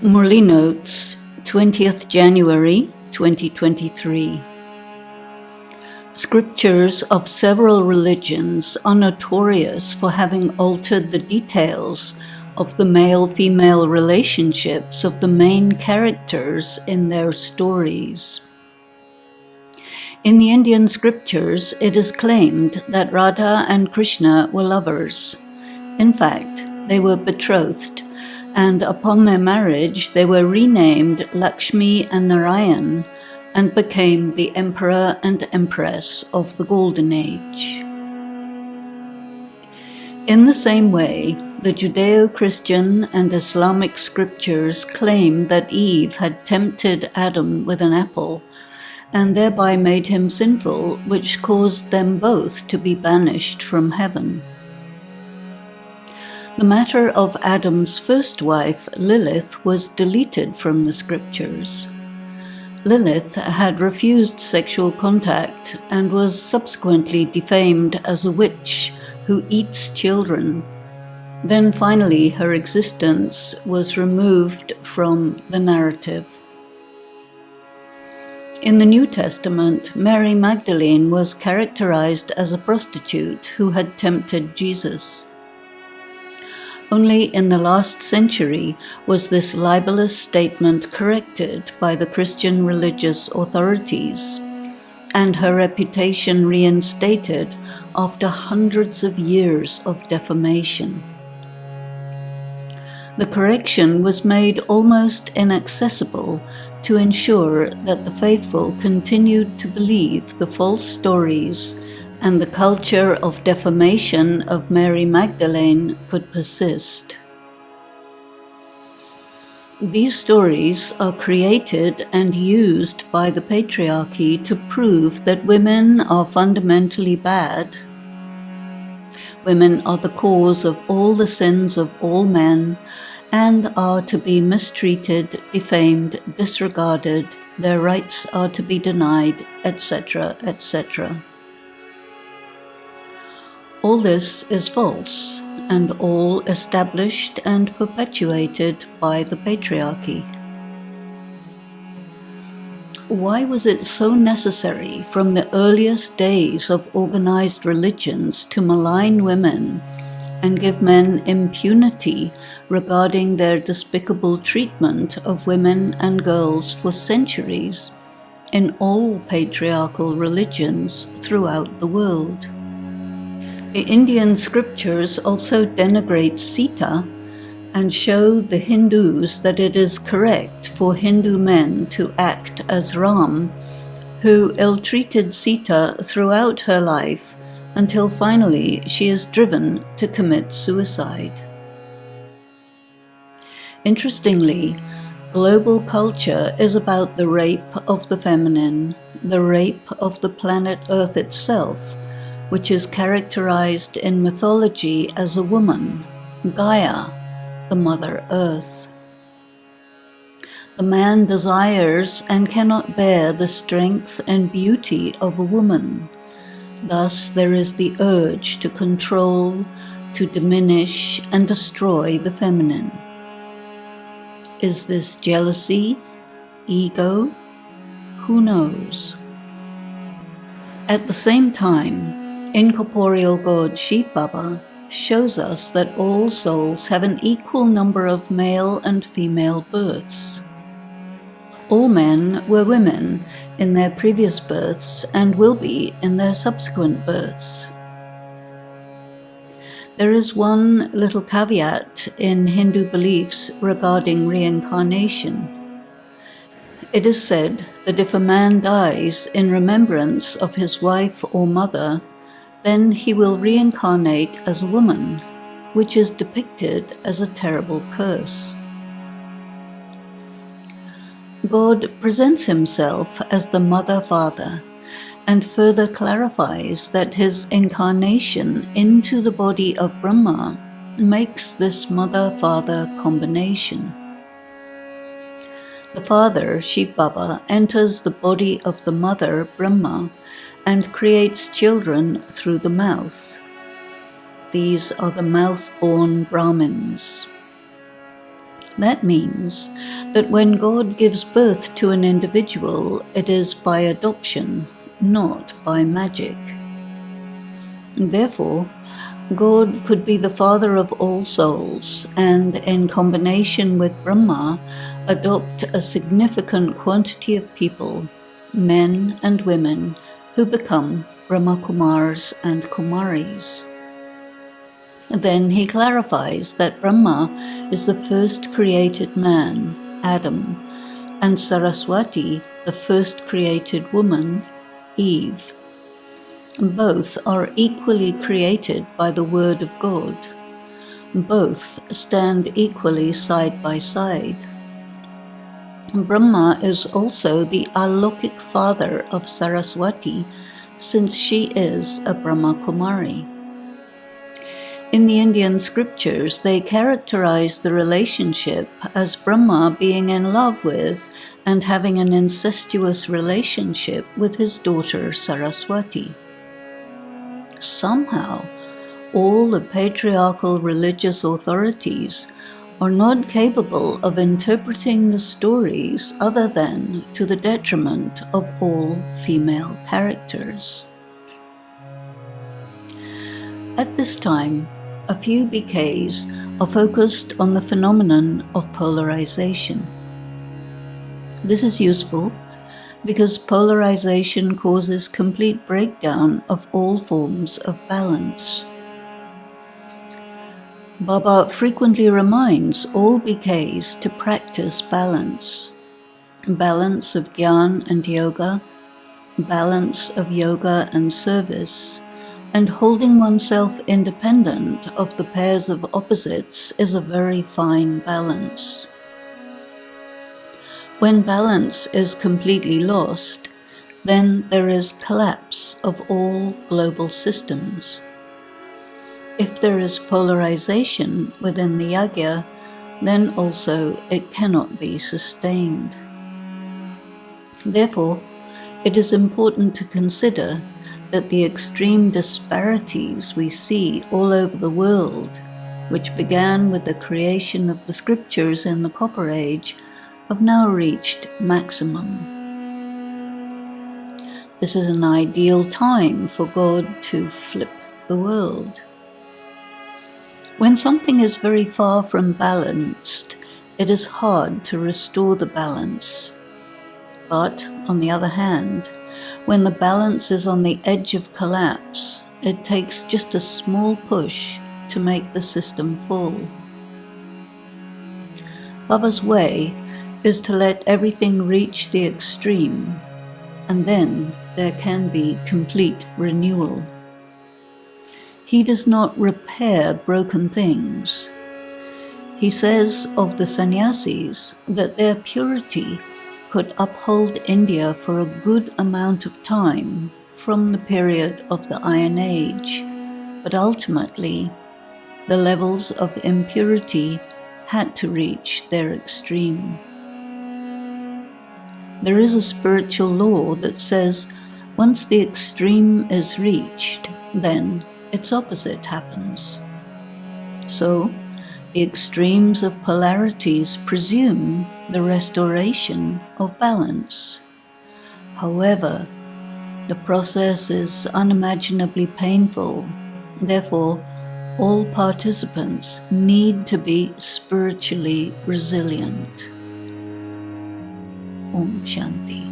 Murli notes, 20th January 2023. Scriptures of several religions are notorious for having altered the details of the male-female relationships of the main characters in their stories. In the Indian scriptures, it is claimed that Radha and Krishna were lovers. In fact, they were betrothed, and upon their marriage they were renamed Lakshmi and Narayan and became the Emperor and Empress of the Golden Age. In the same way, the Judeo-Christian and Islamic scriptures claim that Eve had tempted Adam with an apple and thereby made him sinful, which caused them both to be banished from heaven. The matter of Adam's first wife, Lilith, was deleted from the scriptures. Lilith had refused sexual contact and was subsequently defamed as a witch who eats children. Then finally her existence was removed from the narrative. In the New Testament, Mary Magdalene was characterized as a prostitute who had tempted Jesus. Only in the last century was this libelous statement corrected by the Christian religious authorities, and her reputation reinstated after hundreds of years of defamation. The correction was made almost inaccessible to ensure that the faithful continued to believe the false stories and the culture of defamation of Mary Magdalene could persist. These stories are created and used by the Patriarchy to prove that women are fundamentally bad. Women are the cause of all the sins of all men and are to be mistreated, defamed, disregarded, their rights are to be denied, etc., etc. All this is false, and all established and perpetuated by the Patriarchy. Why was it so necessary from the earliest days of organized religions to malign women and give men impunity regarding their despicable treatment of women and girls for centuries in all patriarchal religions throughout the world? The Indian scriptures also denigrate Sita and show the Hindus that it is correct for Hindu men to act as Ram, who ill-treated Sita throughout her life until finally she is driven to commit suicide. Interestingly, global culture is about the rape of the feminine, the rape of the planet Earth itself, which is characterized in mythology as a woman, Gaia, the Mother Earth. The man desires and cannot bear the strength and beauty of a woman. Thus there is the urge to control, to diminish and destroy the feminine. Is this jealousy, ego? Who knows? At the same time, incorporeal god Shiv Baba shows us that all souls have an equal number of male and female births. All men were women in their previous births and will be in their subsequent births. There is one little caveat in Hindu beliefs regarding reincarnation. It is said that if a man dies in remembrance of his wife or mother, then he will reincarnate as a woman, which is depicted as a terrible curse. God presents himself as the Mother-Father and further clarifies that his incarnation into the body of Brahma makes this Mother-Father combination. The father, Shiv Baba, enters the body of the mother, Brahma, and creates children through the mouth. These are the mouth-born Brahmins. That means that when God gives birth to an individual, it is by adoption, not by magic. Therefore, God could be the father of all souls and, in combination with Brahma, adopt a significant quantity of people, men and women, who become Brahma Kumars and Kumaris. Then he clarifies that Brahma is the first created man, Adam, and Saraswati, the first created woman, Eve. Both are equally created by the word of God. Both stand equally side by side. Brahma is also the Alokik father of Saraswati, since she is a Brahma Kumari. In the Indian scriptures, they characterize the relationship as Brahma being in love with and having an incestuous relationship with his daughter Saraswati. Somehow, all the patriarchal religious authorities are not capable of interpreting the stories other than to the detriment of all female characters. At this time, a few BKs are focused on the phenomenon of polarization. This is useful because polarization causes complete breakdown of all forms of balance. Baba frequently reminds all BKs to practice balance. Balance of Gyan and Yoga, balance of Yoga and service, and holding oneself independent of the pairs of opposites is a very fine balance. When balance is completely lost, then there is collapse of all global systems. If there is polarization within the yagya, then also it cannot be sustained. Therefore, it is important to consider that the extreme disparities we see all over the world, which began with the creation of the scriptures in the Copper Age, have now reached maximum. This is an ideal time for God to flip the world. When something is very far from balanced, it is hard to restore the balance. But, on the other hand, when the balance is on the edge of collapse, it takes just a small push to make the system fall. Baba's way is to let everything reach the extreme, and then there can be complete renewal. He does not repair broken things. He says of the sannyasis that their purity could uphold India for a good amount of time from the period of the Iron Age, but ultimately the levels of impurity had to reach their extreme. There is a spiritual law that says once the extreme is reached, then its opposite happens. So, the extremes of polarities presume the restoration of balance. However, the process is unimaginably painful. Therefore, all participants need to be spiritually resilient. Om Shanti.